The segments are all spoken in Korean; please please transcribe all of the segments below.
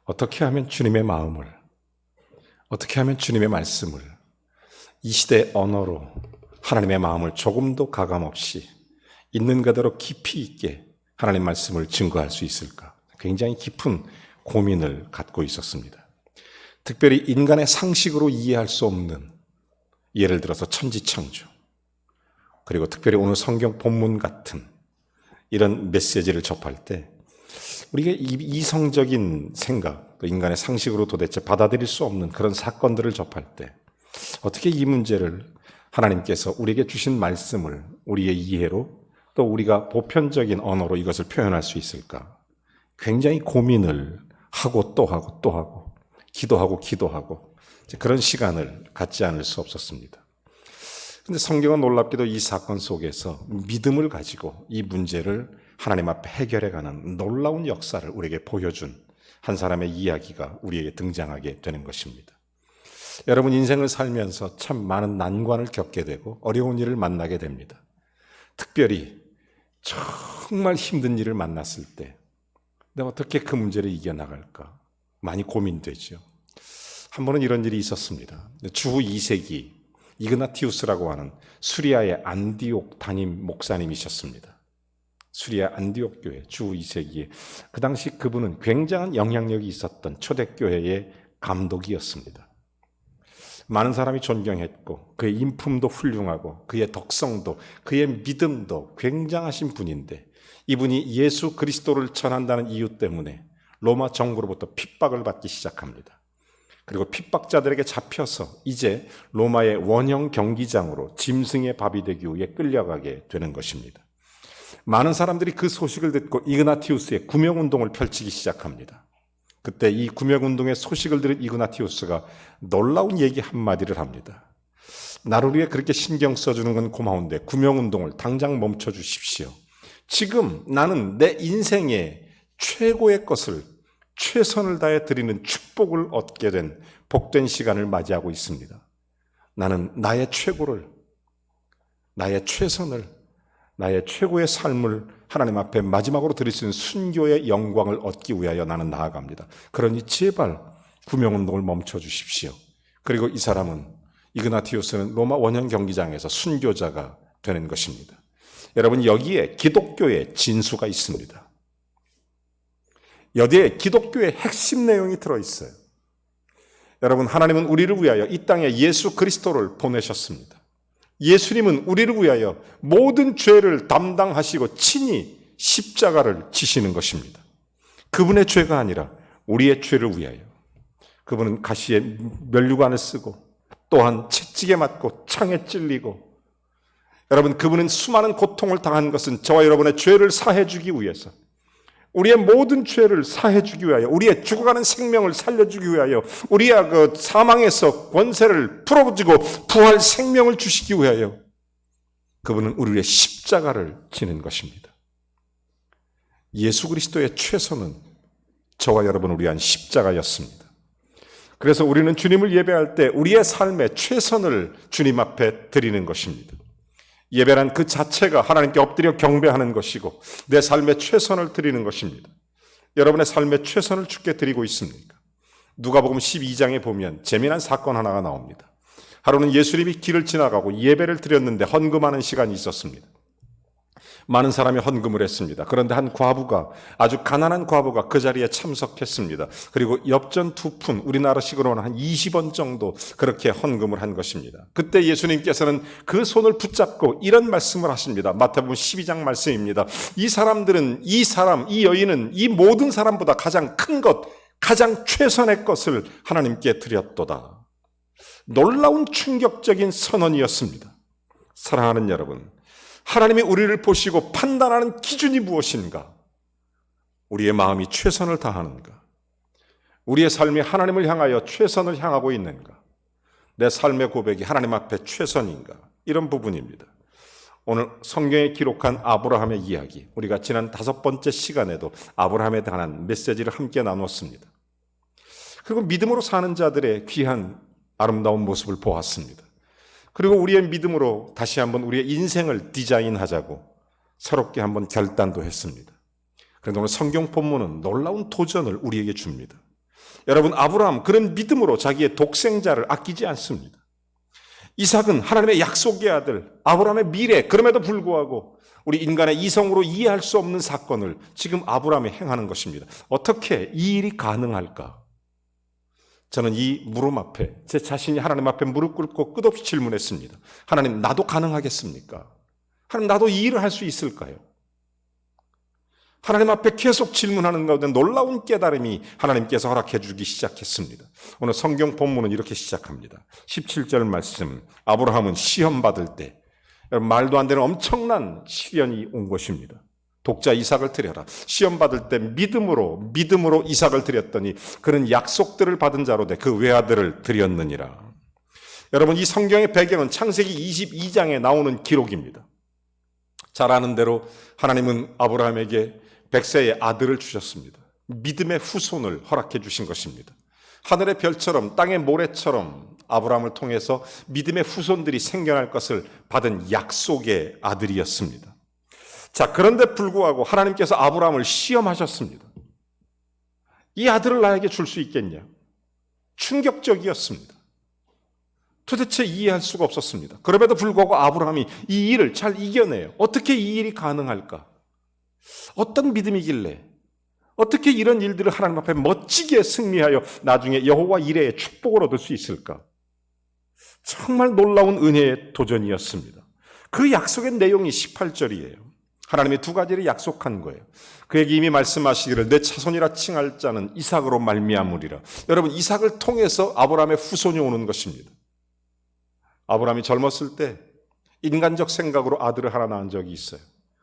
어떻게 하면 주님의 마음을, 어떻게 하면 주님의 말씀을 이 시대의 언어로 하나님의 마음을 조금도 가감없이 있는 그대로 깊이 있게 하나님 말씀을 증거할 수 있을까? 굉장히 깊은 고민을 갖고 있었습니다. 특별히 인간의 상식으로 이해할 수 없는, 예를 들어서 천지창조, 그리고 특별히 오늘 성경 본문 같은 이런 메시지를 접할 때 우리가 이성적인 생각, 또 인간의 상식으로 도대체 받아들일 수 없는 그런 사건들을 접할 때 어떻게 이 문제를 하나님께서 우리에게 주신 말씀을 우리의 이해로 또 우리가 보편적인 언어로 이것을 표현할 수 있을까? 굉장히 고민을 하고 또 하고 또 하고 기도하고 그런 시간을 갖지 않을 수 없었습니다. 그런데 성경은 놀랍게도 이 사건 속에서 믿음을 가지고 이 문제를 하나님 앞에 해결해가는 놀라운 역사를 우리에게 보여준 한 사람의 이야기가 우리에게 등장하게 되는 것입니다. 여러분, 인생을 살면서 참 많은 난관을 겪게 되고 어려운 일을 만나게 됩니다. 특별히 정말 힘든 일을 만났을 때 내가 어떻게 그 문제를 이겨나갈까 많이 고민되죠. 한 번은 이런 일이 있었습니다. 주 2세기 이그나티우스라고 하는 수리아의 안디옥 담임 목사님이셨습니다. 수리아 안디옥 교회 주 2세기에 그 당시 그분은 굉장한 영향력이 있었던 초대교회의 감독이었습니다. 많은 사람이 존경했고 그의 인품도 훌륭하고 그의 덕성도 그의 믿음도 굉장하신 분인데 이분이 예수 그리스도를 전한다는 이유 때문에 로마 정부로부터 핍박을 받기 시작합니다. 그리고 핍박자들에게 잡혀서 이제 로마의 원형 경기장으로 짐승의 밥이 되기 위해 끌려가게 되는 것입니다. 많은 사람들이 그 소식을 듣고 이그나티우스의 구명운동을 펼치기 시작합니다. 그때 이 구명운동의 소식을 들은 이그나티우스가 놀라운 얘기 한마디를 합니다. 나를 위해 그렇게 신경 써주는 건 고마운데 구명운동을 당장 멈춰주십시오. 지금 나는 내 인생의 최고의 것을 최선을 다해 드리는 축복을 얻게 된 복된 시간을 맞이하고 있습니다. 나는 나의 최고를, 나의 최선을, 나의 최고의 삶을 하나님 앞에 마지막으로 드릴 수 있는 순교의 영광을 얻기 위하여 나는 나아갑니다. 그러니 제발 구명운동을 멈춰주십시오. 그리고 이 사람은, 이그나티우스는 로마 원형 경기장에서 순교자가 되는 것입니다. 여러분, 여기에 기독교의 진수가 있습니다. 여기에 기독교의 핵심 내용이 들어있어요. 여러분, 하나님은 우리를 위하여 이 땅에 예수 그리스도를 보내셨습니다. 예수님은 우리를 위하여 모든 죄를 담당하시고 친히 십자가를 지시는 것입니다. 그분의 죄가 아니라 우리의 죄를 위하여. 그분은 가시에 면류관을 쓰고 또한 채찍에 맞고 창에 찔리고, 여러분, 그분은 수많은 고통을 당한 것은 저와 여러분의 죄를 사해 주기 위해서, 우리의 모든 죄를 사해 주기 위하여, 우리의 죽어가는 생명을 살려주기 위하여, 우리의 그 사망에서 권세를 풀어주고 부활 생명을 주시기 위하여 그분은 우리의 십자가를 지는 것입니다. 예수 그리스도의 최선은 저와 여러분을 위한 십자가였습니다. 그래서 우리는 주님을 예배할 때 우리의 삶의 최선을 주님 앞에 드리는 것입니다. 예배란 그 자체가 하나님께 엎드려 경배하는 것이고 내 삶의 최선을 드리는 것입니다. 여러분의 삶의 최선을 주께 드리고 있습니까? 누가복음 12장에 보면 재미난 사건 하나가 나옵니다. 하루는 예수님이 길을 지나가고 예배를 드렸는데 헌금하는 시간이 있었습니다. 많은 사람이 헌금을 했습니다. 그런데 한 과부가, 아주 가난한 과부가 그 자리에 참석했습니다. 그리고 엽전 2푼, 우리나라식으로는 한 20원 정도 그렇게 헌금을 한 것입니다. 그때 예수님께서는 그 손을 붙잡고 이런 말씀을 하십니다. 마태복음 12장 말씀입니다. 이 사람들은, 이 여인은 이 모든 사람보다 가장 큰 것, 가장 최선의 것을 하나님께 드렸도다. 놀라운 충격적인 선언이었습니다. 사랑하는 여러분, 하나님이 우리를 보시고 판단하는 기준이 무엇인가? 우리의 마음이 최선을 다하는가? 우리의 삶이 하나님을 향하여 최선을 향하고 있는가? 내 삶의 고백이 하나님 앞에 최선인가? 이런 부분입니다. 오늘 성경에 기록한 아브라함의 이야기, 우리가 지난 5번째 시간에도 아브라함에 관한 메시지를 함께 나눴습니다. 그리고 믿음으로 사는 자들의 귀한 아름다운 모습을 보았습니다. 그리고 우리의 믿음으로 다시 한번 우리의 인생을 디자인하자고 새롭게 한번 결단도 했습니다. 그런데 오늘 성경 본문은 놀라운 도전을 우리에게 줍니다. 여러분, 아브라함 그런 믿음으로 자기의 독생자를 아끼지 않습니다. 이삭은 하나님의 약속의 아들, 아브라함의 미래, 그럼에도 불구하고 우리 인간의 이성으로 이해할 수 없는 사건을 지금 아브라함이 행하는 것입니다. 어떻게 이 일이 가능할까? 저는 이 물음 앞에 제 자신이 하나님 앞에 무릎 꿇고 끝없이 질문했습니다. 하나님, 나도 가능하겠습니까? 하나님, 나도 이 일을 할 수 있을까요? 하나님 앞에 계속 질문하는 가운데 놀라운 깨달음이 하나님께서 허락해 주기 시작했습니다. 오늘 성경 본문은 이렇게 시작합니다. 17절 말씀, 아브라함은 시험 받을 때 말도 안 되는 엄청난 시련이 온 것입니다. 독자 이삭을 드려라. 시험 받을 때 믿음으로 이삭을 드렸더니 그는 약속들을 받은 자로 돼 그 외아들을 드렸느니라. 여러분, 이 성경의 배경은 창세기 22장에 나오는 기록입니다. 잘 아는 대로 하나님은 아브라함에게 100세의 아들을 주셨습니다. 믿음의 후손을 허락해 주신 것입니다. 하늘의 별처럼 땅의 모래처럼 아브라함을 통해서 믿음의 후손들이 생겨날 것을 받은 약속의 아들이었습니다. 자, 그런데 불구하고 하나님께서 아브라함을 시험하셨습니다. 이 아들을 나에게 줄 수 있겠냐? 충격적이었습니다. 도대체 이해할 수가 없었습니다. 그럼에도 불구하고 아브라함이 이 일을 잘 이겨내요. 어떻게 이 일이 가능할까? 어떤 믿음이길래 어떻게 이런 일들을 하나님 앞에 멋지게 승리하여 나중에 여호와 이레의 축복을 얻을 수 있을까? 정말 놀라운 은혜의 도전이었습니다. 그 약속의 내용이 18절이에요. 하나님이 두 가지를 약속한 거예요. 그에게 이미 말씀하시기를 내 자손이라 칭할 자는 이삭으로 말미암으리라. 여러분, 이삭을 통해서 아브라함의 후손이 오는 것입니다. 아브라함이 젊었을 때 인간적 생각으로 아들을 하나 낳은 적이 있어요.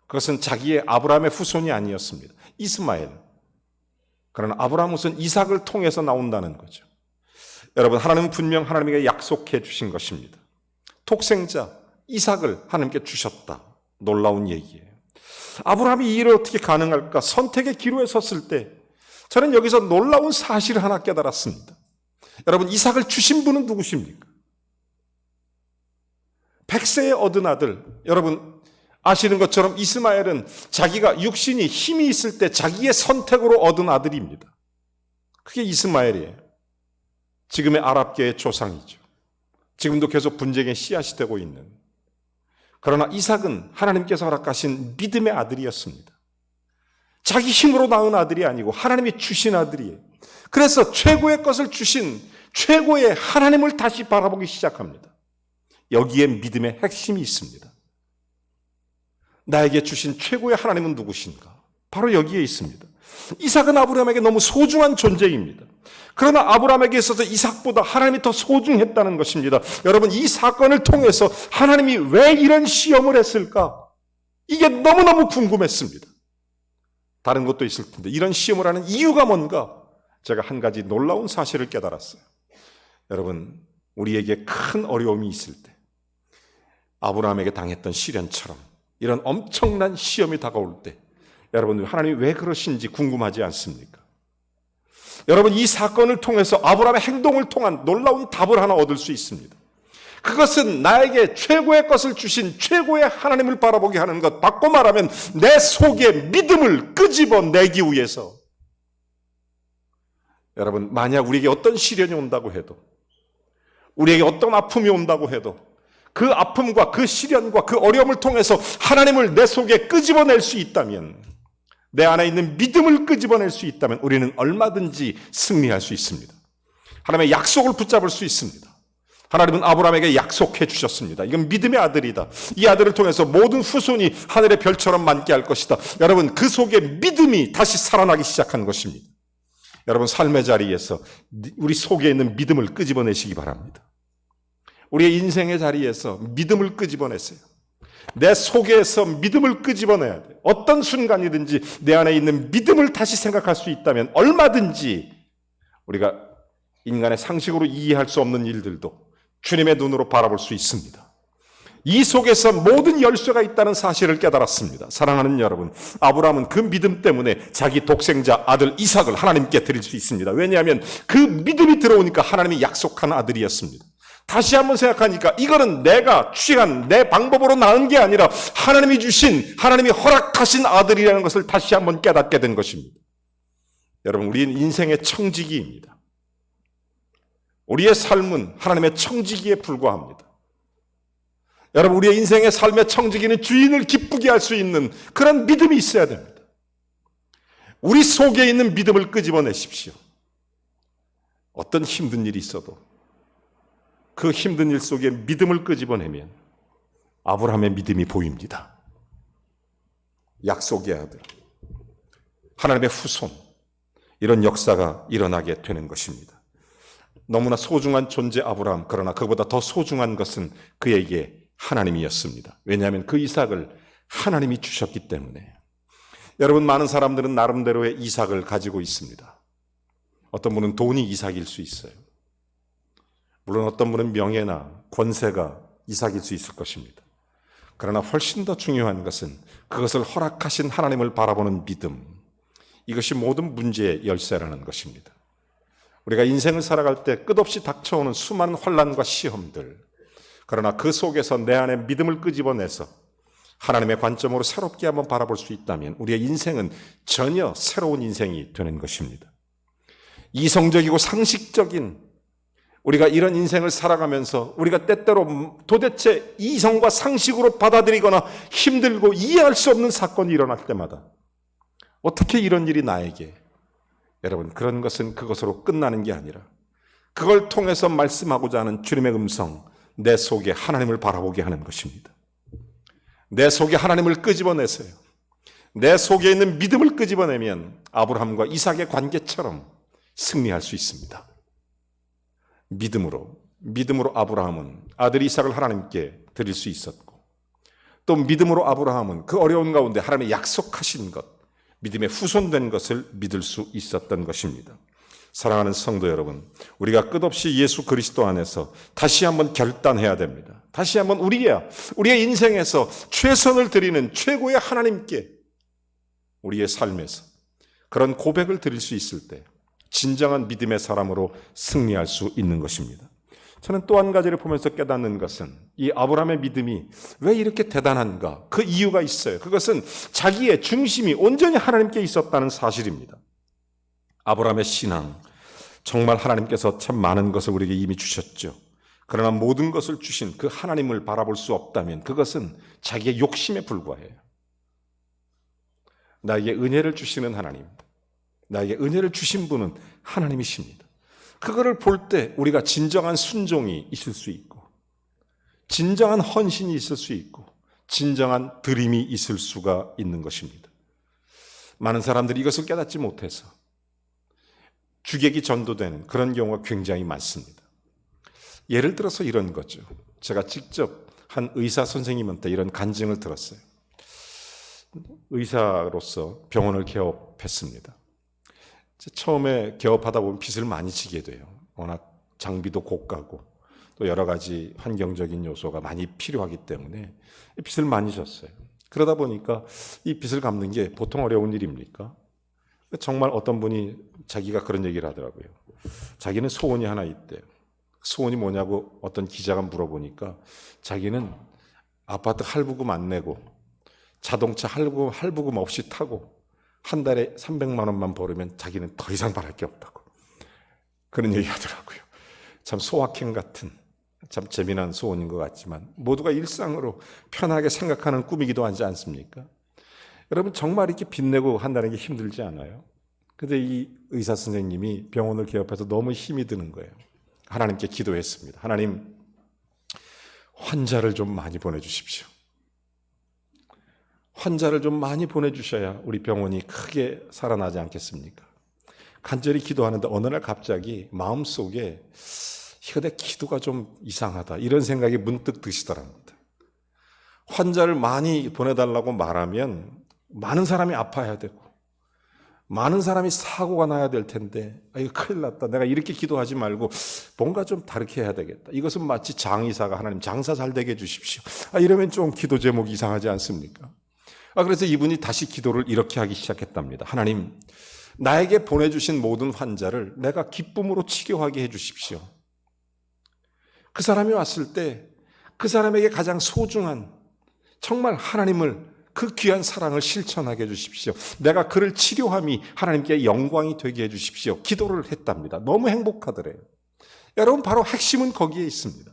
그것은 자기의 아브라함의 후손이 아니었습니다. 이스마엘. 그러나 아브라함 후손 이삭을 통해서 나온다는 거죠. 여러분, 하나님은 분명 하나님에게 약속해 주신 것입니다. 독생자 이삭을 하나님께 주셨다. 놀라운 얘기예요. 아브라함이 이 일을 어떻게 가능할까? 선택의 기로에 섰을 때 저는 여기서 놀라운 사실을 하나 깨달았습니다. 여러분, 이삭을 주신 분은 누구십니까? 100세에 얻은 아들, 여러분 아시는 것처럼 이스마엘은 자기가 육신이 힘이 있을 때 자기의 선택으로 얻은 아들입니다. 그게 이스마엘이에요. 지금의 아랍계의 조상이죠. 지금도 계속 분쟁의 씨앗이 되고 있는. 그러나 이삭은 하나님께서 허락하신 믿음의 아들이었습니다. 자기 힘으로 낳은 아들이 아니고 하나님이 주신 아들이에요. 그래서 최고의 것을 주신 최고의 하나님을 다시 바라보기 시작합니다. 여기에 믿음의 핵심이 있습니다. 나에게 주신 최고의 하나님은 누구신가? 바로 여기에 있습니다. 이삭은 아브라함에게 너무 소중한 존재입니다. 그러나 아브라함에게 있어서 이삭보다 하나님이 더 소중했다는 것입니다. 여러분, 이 사건을 통해서 하나님이 왜 이런 시험을 했을까? 이게 너무너무 궁금했습니다. 다른 것도 있을 텐데 이런 시험을 하는 이유가 뭔가? 제가 한 가지 놀라운 사실을 깨달았어요. 여러분, 우리에게 큰 어려움이 있을 때 아브라함에게 당했던 시련처럼 이런 엄청난 시험이 다가올 때 여러분, 하나님이 왜 그러신지 궁금하지 않습니까? 여러분, 이 사건을 통해서 아브라함의 행동을 통한 놀라운 답을 하나 얻을 수 있습니다. 그것은 나에게 최고의 것을 주신 최고의 하나님을 바라보게 하는 것, 바꿔 말하면 내 속에 믿음을 끄집어내기 위해서. 여러분, 만약 우리에게 어떤 시련이 온다고 해도, 우리에게 어떤 아픔이 온다고 해도 그 아픔과 그 시련과 그 어려움을 통해서 하나님을 내 속에 끄집어낼 수 있다면, 내 안에 있는 믿음을 끄집어낼 수 있다면 우리는 얼마든지 승리할 수 있습니다. 하나님의 약속을 붙잡을 수 있습니다. 하나님은 아브라함에게 약속해 주셨습니다. 이건 믿음의 아들이다. 이 아들을 통해서 모든 후손이 하늘의 별처럼 많게 할 것이다. 여러분, 그 속에 믿음이 다시 살아나기 시작한 것입니다. 여러분, 삶의 자리에서 우리 속에 있는 믿음을 끄집어내시기 바랍니다. 우리의 인생의 자리에서 믿음을 끄집어내세요. 내 속에서 믿음을 끄집어내야 돼요. 어떤 순간이든지 내 안에 있는 믿음을 다시 생각할 수 있다면 얼마든지 우리가 인간의 상식으로 이해할 수 없는 일들도 주님의 눈으로 바라볼 수 있습니다. 이 속에서 모든 열쇠가 있다는 사실을 깨달았습니다. 사랑하는 여러분, 아브라함은 그 믿음 때문에 자기 독생자 아들 이삭을 하나님께 드릴 수 있습니다. 왜냐하면 그 믿음이 들어오니까 하나님이 약속한 아들이었습니다. 다시 한번 생각하니까 이거는 내가 취한 내 방법으로 낳은 게 아니라 하나님이 주신, 하나님이 허락하신 아들이라는 것을 다시 한번 깨닫게 된 것입니다. 여러분, 우리는 인생의 청지기입니다. 우리의 삶은 하나님의 청지기에 불과합니다. 여러분, 우리의 인생의 삶의 청지기는 주인을 기쁘게 할 수 있는 그런 믿음이 있어야 됩니다. 우리 속에 있는 믿음을 끄집어내십시오. 어떤 힘든 일이 있어도 그 힘든 일 속에 믿음을 끄집어내면 아브라함의 믿음이 보입니다. 약속의 아들, 하나님의 후손, 이런 역사가 일어나게 되는 것입니다. 너무나 소중한 존재 아브라함, 그러나 그보다 더 소중한 것은 그에게 하나님이었습니다. 왜냐하면 그 이삭을 하나님이 주셨기 때문에. 여러분, 많은 사람들은 나름대로의 이삭을 가지고 있습니다. 어떤 분은 돈이 이삭일 수 있어요. 물론 어떤 분은 명예나 권세가 이삭일 수 있을 것입니다. 그러나 훨씬 더 중요한 것은 그것을 허락하신 하나님을 바라보는 믿음, 이것이 모든 문제의 열쇠라는 것입니다. 우리가 인생을 살아갈 때 끝없이 닥쳐오는 수많은 환난과 시험들, 그러나 그 속에서 내 안에 믿음을 끄집어내서 하나님의 관점으로 새롭게 한번 바라볼 수 있다면 우리의 인생은 전혀 새로운 인생이 되는 것입니다. 이성적이고 상식적인 우리가 이런 인생을 살아가면서 우리가 때때로 도대체 이성과 상식으로 받아들이거나 힘들고 이해할 수 없는 사건이 일어날 때마다 어떻게 이런 일이 나에게, 여러분, 그런 것은 그것으로 끝나는 게 아니라 그걸 통해서 말씀하고자 하는 주님의 음성, 내 속에 하나님을 바라보게 하는 것입니다. 내 속에 하나님을 끄집어내세요. 내 속에 있는 믿음을 끄집어내면 아브라함과 이삭의 관계처럼 승리할 수 있습니다. 믿음으로 아브라함은 아들 이삭을 하나님께 드릴 수 있었고, 또 믿음으로 아브라함은 그 어려운 가운데 하나님의 약속하신 것, 믿음의 후손된 것을 믿을 수 있었던 것입니다. 사랑하는 성도 여러분, 우리가 끝없이 예수 그리스도 안에서 다시 한번 결단해야 됩니다. 다시 한번 우리의 인생에서 최선을 드리는 최고의 하나님께 우리의 삶에서 그런 고백을 드릴 수 있을 때 진정한 믿음의 사람으로 승리할 수 있는 것입니다. 저는 또 한 가지를 보면서 깨닫는 것은 이 아브라함의 믿음이 왜 이렇게 대단한가? 그 이유가 있어요. 그것은 자기의 중심이 온전히 하나님께 있었다는 사실입니다. 아브라함의 신앙, 정말 하나님께서 참 많은 것을 우리에게 이미 주셨죠. 그러나 모든 것을 주신 그 하나님을 바라볼 수 없다면 그것은 자기의 욕심에 불과해요. 나에게 은혜를 주시는 하나님, 나에게 은혜를 주신 분은 하나님이십니다. 그거를 볼 때 우리가 진정한 순종이 있을 수 있고, 진정한 헌신이 있을 수 있고, 진정한 드림이 있을 수가 있는 것입니다. 많은 사람들이 이것을 깨닫지 못해서 주객이 전도되는 그런 경우가 굉장히 많습니다. 예를 들어서 이런 거죠. 제가 직접 한 의사 선생님한테 이런 간증을 들었어요. 의사로서 병원을 개업했습니다. 처음에 개업하다 보면 빚을 많이 지게 돼요. 워낙 장비도 고가고 또 여러 가지 환경적인 요소가 많이 필요하기 때문에 빚을 많이 졌어요. 그러다 보니까 이 빚을 갚는 게 보통 어려운 일입니까? 정말 어떤 분이 자기가 그런 얘기를 하더라고요. 자기는 소원이 하나 있대요. 소원이 뭐냐고 어떤 기자가 물어보니까 자기는 아파트 할부금 안 내고 자동차 할부금 없이 타고 한 달에 300만 원만 벌으면 자기는 더 이상 바랄 게 없다고 그런 얘기 하더라고요. 참 소확행 같은 참 재미난 소원인 것 같지만 모두가 일상으로 편하게 생각하는 꿈이기도 하지 않습니까? 여러분, 정말 이렇게 빚내고 한다는 게 힘들지 않아요? 근데 이 의사 선생님이 병원을 개업해서 너무 힘이 드는 거예요. 하나님께 기도했습니다. 하나님, 환자를 좀 많이 보내주십시오. 환자를 좀 많이 보내주셔야 우리 병원이 크게 살아나지 않겠습니까? 간절히 기도하는데 어느 날 갑자기 마음속에 이거 내 기도가 좀 이상하다 이런 생각이 문득 드시더랍니다. 환자를 많이 보내달라고 말하면 많은 사람이 아파야 되고 많은 사람이 사고가 나야 될 텐데 이거 큰일 났다. 내가 이렇게 기도하지 말고 뭔가 좀 다르게 해야 되겠다. 이것은 마치 장의사가 하나님 장사 잘 되게 해주십시오. 이러면 좀 기도 제목이 이상하지 않습니까? 그래서 이분이 다시 기도를 이렇게 하기 시작했답니다. 하나님, 나에게 보내주신 모든 환자를 내가 기쁨으로 치료하게 해주십시오. 그 사람이 왔을 때 그 사람에게 가장 소중한 정말 하나님을 그 귀한 사랑을 실천하게 해주십시오. 내가 그를 치료함이 하나님께 영광이 되게 해주십시오. 기도를 했답니다. 너무 행복하더래요. 여러분, 바로 핵심은 거기에 있습니다.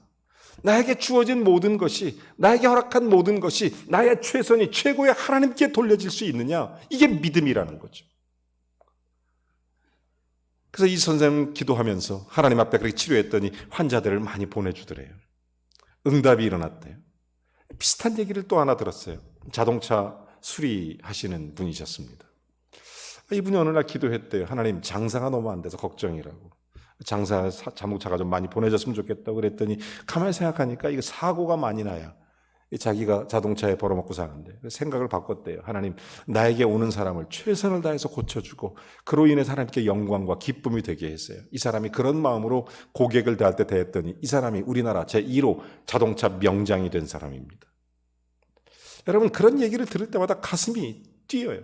나에게 주어진 모든 것이, 나에게 허락한 모든 것이 나의 최선이 최고의 하나님께 돌려질 수 있느냐? 이게 믿음이라는 거죠. 그래서 이 선생님 기도하면서 하나님 앞에 그렇게 치료했더니 환자들을 많이 보내주더래요. 응답이 일어났대요. 비슷한 얘기를 또 하나 들었어요. 자동차 수리하시는 분이셨습니다. 이분이 어느 날 기도했대요. 하나님, 장사가 너무 안 돼서 걱정이라고. 자동차가 좀 많이 보내줬으면 좋겠다고 그랬더니 가만히 생각하니까 이거 사고가 많이 나야 자기가 자동차에 벌어먹고 사는데 생각을 바꿨대요. 하나님, 나에게 오는 사람을 최선을 다해서 고쳐주고 그로 인해서 하나님께 영광과 기쁨이 되게 했어요. 이 사람이 그런 마음으로 고객을 대할 때 대했더니 이 사람이 우리나라 제1호 자동차 명장이 된 사람입니다. 여러분, 그런 얘기를 들을 때마다 가슴이 뛰어요.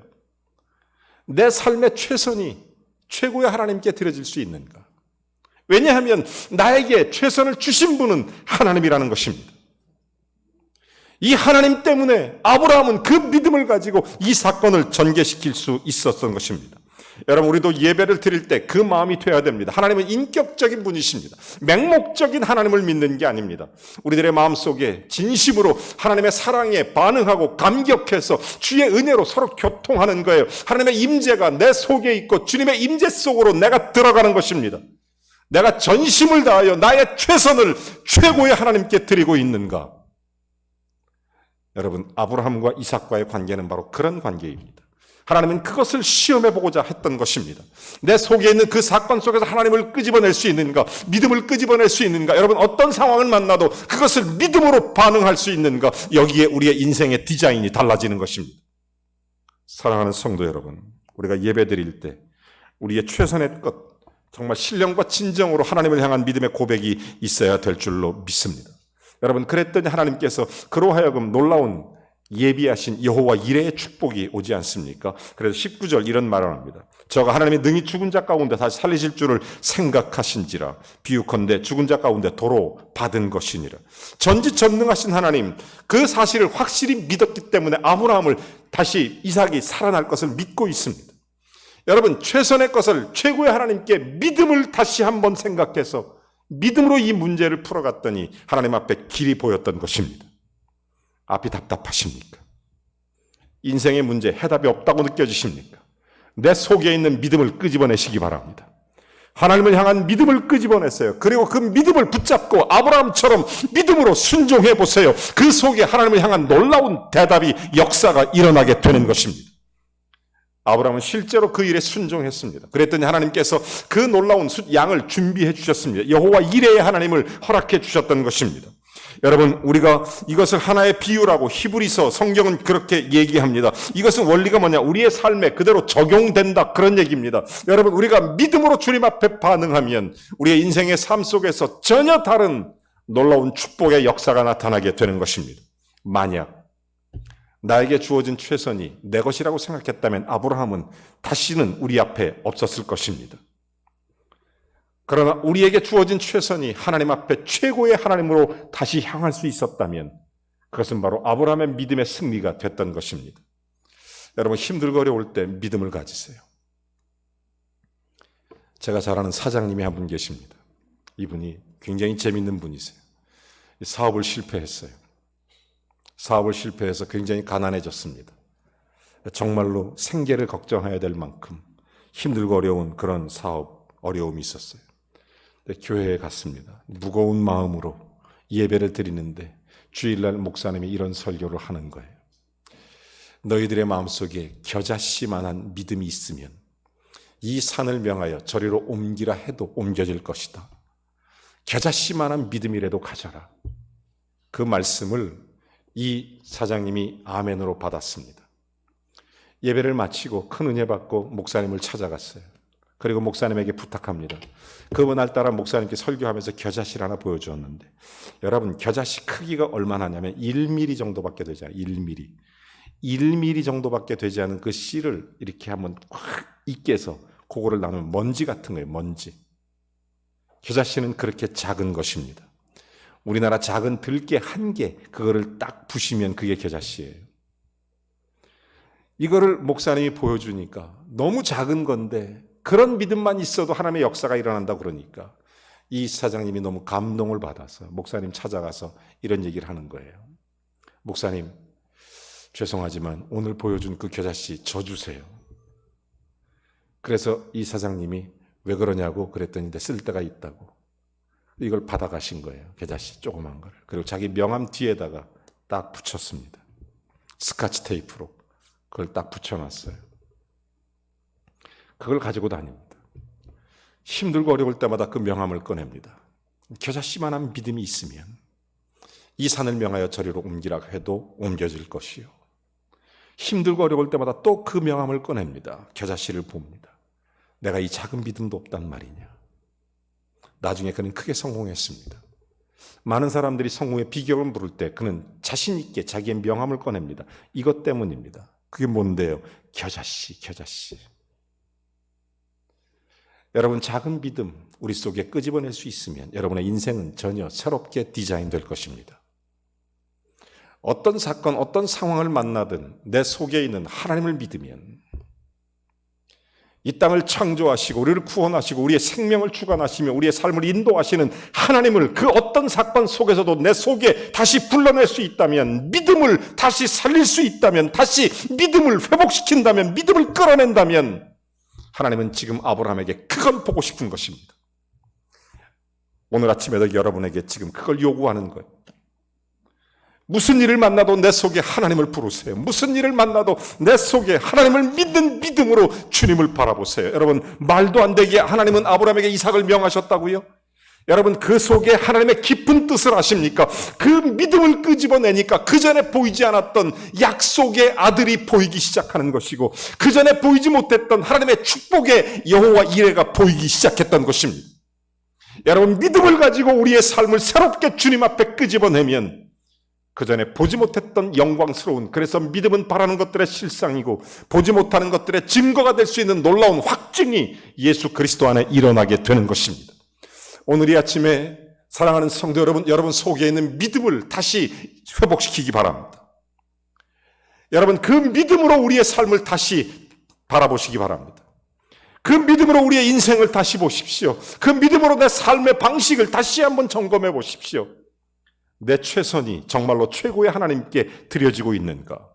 내 삶의 최선이 최고의 하나님께 드려질 수 있는가? 왜냐하면 나에게 최선을 주신 분은 하나님이라는 것입니다. 이 하나님 때문에 아브라함은 그 믿음을 가지고 이 사건을 전개시킬 수 있었던 것입니다. 여러분, 우리도 예배를 드릴 때 그 마음이 돼야 됩니다. 하나님은 인격적인 분이십니다. 맹목적인 하나님을 믿는 게 아닙니다. 우리들의 마음속에 진심으로 하나님의 사랑에 반응하고 감격해서 주의 은혜로 서로 교통하는 거예요. 하나님의 임재가 내 속에 있고 주님의 임재 속으로 내가 들어가는 것입니다. 내가 전심을 다하여 나의 최선을 최고의 하나님께 드리고 있는가? 여러분, 아브라함과 이삭과의 관계는 바로 그런 관계입니다. 하나님은 그것을 시험해보고자 했던 것입니다. 내 속에 있는 그 사건 속에서 하나님을 끄집어낼 수 있는가? 믿음을 끄집어낼 수 있는가? 여러분, 어떤 상황을 만나도 그것을 믿음으로 반응할 수 있는가? 여기에 우리의 인생의 디자인이 달라지는 것입니다. 사랑하는 성도 여러분, 우리가 예배 드릴 때 우리의 최선의 것, 정말 신령과 진정으로 하나님을 향한 믿음의 고백이 있어야 될 줄로 믿습니다. 여러분, 그랬더니 하나님께서 그로 하여금 놀라운 예비하신 여호와 이레의 축복이 오지 않습니까? 그래서 19절 이런 말을 합니다. 저가 하나님이 능히 죽은 자 가운데 다시 살리실 줄을 생각하신지라. 비유컨대 죽은 자 가운데 도로 받은 것이니라. 전지전능하신 하나님, 그 사실을 확실히 믿었기 때문에 아브라함을 다시 이삭이 살아날 것을 믿고 있습니다. 여러분, 최선의 것을 최고의 하나님께 믿음을 다시 한번 생각해서 믿음으로 이 문제를 풀어갔더니 하나님 앞에 길이 보였던 것입니다. 앞이 답답하십니까? 인생의 문제 해답이 없다고 느껴지십니까? 내 속에 있는 믿음을 끄집어내시기 바랍니다. 하나님을 향한 믿음을 끄집어냈어요. 그리고 그 믿음을 붙잡고 아브라함처럼 믿음으로 순종해 보세요. 그 속에 하나님을 향한 놀라운 대답이, 역사가 일어나게 되는 것입니다. 아브라함은 실제로 그 일에 순종했습니다. 그랬더니 하나님께서 그 놀라운 양을 준비해 주셨습니다. 여호와 이레의 하나님을 허락해 주셨던 것입니다. 여러분, 우리가 이것을 하나의 비유라고 히브리서 성경은 그렇게 얘기합니다. 이것은 원리가 뭐냐? 우리의 삶에 그대로 적용된다, 그런 얘기입니다. 여러분, 우리가 믿음으로 주님 앞에 반응하면 우리의 인생의 삶 속에서 전혀 다른 놀라운 축복의 역사가 나타나게 되는 것입니다. 만약 나에게 주어진 최선이 내 것이라고 생각했다면 아브라함은 다시는 우리 앞에 없었을 것입니다. 그러나 우리에게 주어진 최선이 하나님 앞에 최고의 하나님으로 다시 향할 수 있었다면 그것은 바로 아브라함의 믿음의 승리가 됐던 것입니다. 여러분, 힘들고 어려울 때 믿음을 가지세요. 제가 잘 아는 사장님이 한 분 계십니다. 이분이 굉장히 재밌는 분이세요. 사업을 실패했어요. 사업을 실패해서 굉장히 가난해졌습니다. 정말로 생계를 걱정해야 될 만큼 힘들고 어려운 그런 사업 어려움이 있었어요. 교회에 갔습니다. 무거운 마음으로 예배를 드리는데 주일날 목사님이 이런 설교를 하는 거예요. 너희들의 마음속에 겨자씨만한 믿음이 있으면 이 산을 명하여 저리로 옮기라 해도 옮겨질 것이다. 겨자씨만한 믿음이라도 가져라. 그 말씀을 이 사장님이 아멘으로 받았습니다. 예배를 마치고 큰 은혜 받고 목사님을 찾아갔어요. 그리고 목사님에게 부탁합니다. 그날따라 목사님께 설교하면서 겨자씨를 하나 보여주었는데, 여러분, 겨자씨 크기가 얼마나 하냐면 1mm 정도밖에 되지 않아요. 1mm. 1mm 정도밖에 되지 않은 그 씨를 이렇게 한번 꽉 익게서 그거를 나누면 먼지 같은 거예요. 먼지. 겨자씨는 그렇게 작은 것입니다. 우리나라 작은 들깨 한 개, 그거를 딱 부시면 그게 겨자씨예요. 이거를 목사님이 보여주니까 너무 작은 건데 그런 믿음만 있어도 하나님의 역사가 일어난다 그러니까 이 사장님이 너무 감동을 받아서 목사님 찾아가서 이런 얘기를 하는 거예요. 목사님, 죄송하지만 오늘 보여준 그 겨자씨 저 주세요. 그래서 이 사장님이 왜 그러냐고 그랬더니 쓸 데가 있다고 이걸 받아가신 거예요. 겨자씨 조그만 걸. 그리고 자기 명함 뒤에다가 딱 붙였습니다. 스카치 테이프로 그걸 딱 붙여놨어요. 그걸 가지고 다닙니다. 힘들고 어려울 때마다 그 명함을 꺼냅니다. 겨자씨만한 믿음이 있으면 이 산을 명하여 저리로 옮기라 해도 옮겨질 것이요. 힘들고 어려울 때마다 또 그 명함을 꺼냅니다. 겨자씨를 봅니다. 내가 이 작은 믿음도 없단 말이냐. 나중에 그는 크게 성공했습니다. 많은 사람들이 성공의 비결을 물을 때 그는 자신 있게 자기의 명함을 꺼냅니다. 이것 때문입니다. 그게 뭔데요? 겨자씨, 겨자씨. 여러분, 작은 믿음 우리 속에 끄집어낼 수 있으면 여러분의 인생은 전혀 새롭게 디자인될 것입니다. 어떤 사건, 어떤 상황을 만나든 내 속에 있는 하나님을 믿으면 이 땅을 창조하시고 우리를 구원하시고 우리의 생명을 주관하시며 우리의 삶을 인도하시는 하나님을 그 어떤 사건 속에서도 내 속에 다시 불러낼 수 있다면, 믿음을 다시 살릴 수 있다면, 다시 믿음을 회복시킨다면, 믿음을 끌어낸다면 하나님은 지금 아브라함에게 그걸 보고 싶은 것입니다. 오늘 아침에도 여러분에게 지금 그걸 요구하는 거예요. 무슨 일을 만나도 내 속에 하나님을 부르세요. 무슨 일을 만나도 내 속에 하나님을 믿는 믿음으로 주님을 바라보세요. 여러분, 말도 안 되게 하나님은 아브라함에게 이삭을 명하셨다고요? 여러분, 그 속에 하나님의 깊은 뜻을 아십니까? 그 믿음을 끄집어내니까 그 전에 보이지 않았던 약속의 아들이 보이기 시작하는 것이고 그 전에 보이지 못했던 하나님의 축복의 여호와 이레가 보이기 시작했던 것입니다. 여러분, 믿음을 가지고 우리의 삶을 새롭게 주님 앞에 끄집어내면 그 전에 보지 못했던 영광스러운, 그래서 믿음은 바라는 것들의 실상이고 보지 못하는 것들의 증거가 될 수 있는 놀라운 확증이 예수 그리스도 안에 일어나게 되는 것입니다. 오늘 이 아침에 사랑하는 성도 여러분, 여러분 속에 있는 믿음을 다시 회복시키기 바랍니다. 여러분, 그 믿음으로 우리의 삶을 다시 바라보시기 바랍니다. 그 믿음으로 우리의 인생을 다시 보십시오. 그 믿음으로 내 삶의 방식을 다시 한번 점검해 보십시오. 내 최선이 정말로 최고의 하나님께 드려지고 있는가?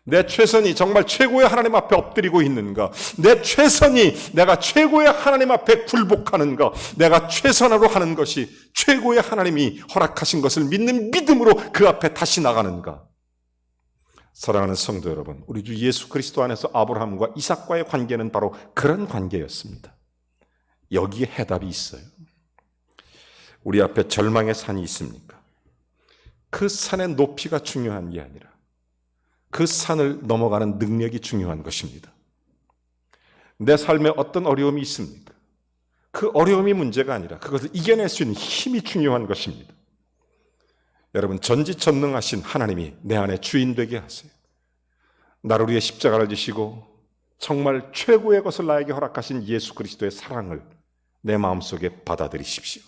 내 최선이 정말 최고의 하나님 앞에 엎드리고 있는가? 내 최선이 내가 최고의 하나님 앞에 굴복하는가? 내가 최선으로 하는 것이 최고의 하나님이 허락하신 것을 믿는 믿음으로 그 앞에 다시 나가는가? 사랑하는 성도 여러분, 우리 주 예수 그리스도 안에서 아브라함과 이삭과의 관계는 바로 그런 관계였습니다. 여기에 해답이 있어요. 우리 앞에 절망의 산이 있습니까? 그 산의 높이가 중요한 게 아니라 그 산을 넘어가는 능력이 중요한 것입니다. 내 삶에 어떤 어려움이 있습니까? 그 어려움이 문제가 아니라 그것을 이겨낼 수 있는 힘이 중요한 것입니다. 여러분, 전지전능하신 하나님이 내 안에 주인 되게 하세요. 나를 위해 십자가를 지시고 정말 최고의 것을 나에게 허락하신 예수 그리스도의 사랑을 내 마음속에 받아들이십시오.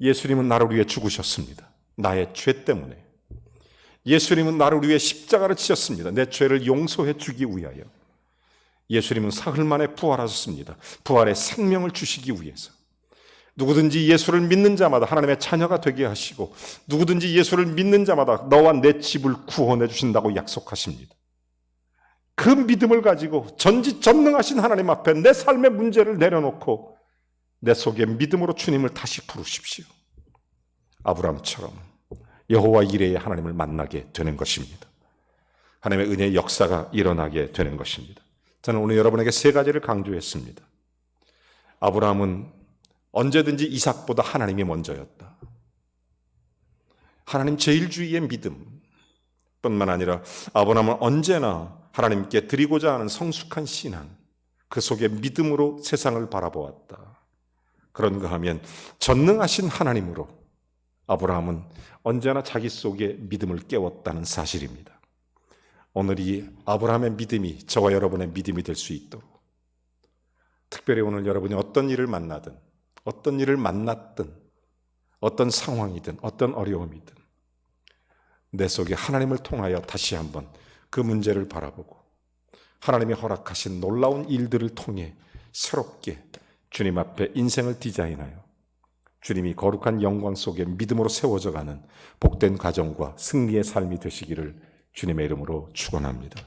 예수님은 나를 위해 죽으셨습니다. 나의 죄 때문에. 예수님은 나를 위해 십자가를 지셨습니다. 내 죄를 용서해 주기 위하여. 예수님은 사흘 만에 부활하셨습니다. 부활의 생명을 주시기 위해서. 누구든지 예수를 믿는 자마다 하나님의 자녀가 되게 하시고 누구든지 예수를 믿는 자마다 너와 내 집을 구원해 주신다고 약속하십니다. 그 믿음을 가지고 전지전능하신 하나님 앞에 내 삶의 문제를 내려놓고 내 속에 믿음으로 주님을 다시 부르십시오. 아브라함처럼 여호와 이레의 하나님을 만나게 되는 것입니다. 하나님의 은혜의 역사가 일어나게 되는 것입니다. 저는 오늘 여러분에게 세 가지를 강조했습니다. 아브라함은 언제든지 이삭보다 하나님이 먼저였다. 하나님 제일주의의 믿음 뿐만 아니라 아브라함은 언제나 하나님께 드리고자 하는 성숙한 신앙, 그 속에 믿음으로 세상을 바라보았다. 그런가 하면 전능하신 하나님으로 아브라함은 언제나 자기 속에 믿음을 깨웠다는 사실입니다. 오늘 이 아브라함의 믿음이 저와 여러분의 믿음이 될 수 있도록, 특별히 오늘 여러분이 어떤 일을 만나든 어떤 일을 만났든 어떤 상황이든 어떤 어려움이든 내 속에 하나님을 통하여 다시 한번 그 문제를 바라보고 하나님이 허락하신 놀라운 일들을 통해 새롭게 주님 앞에 인생을 디자인하여 주님이 거룩한 영광 속에 믿음으로 세워져 가는 복된 가정과 승리의 삶이 되시기를 주님의 이름으로 축원합니다.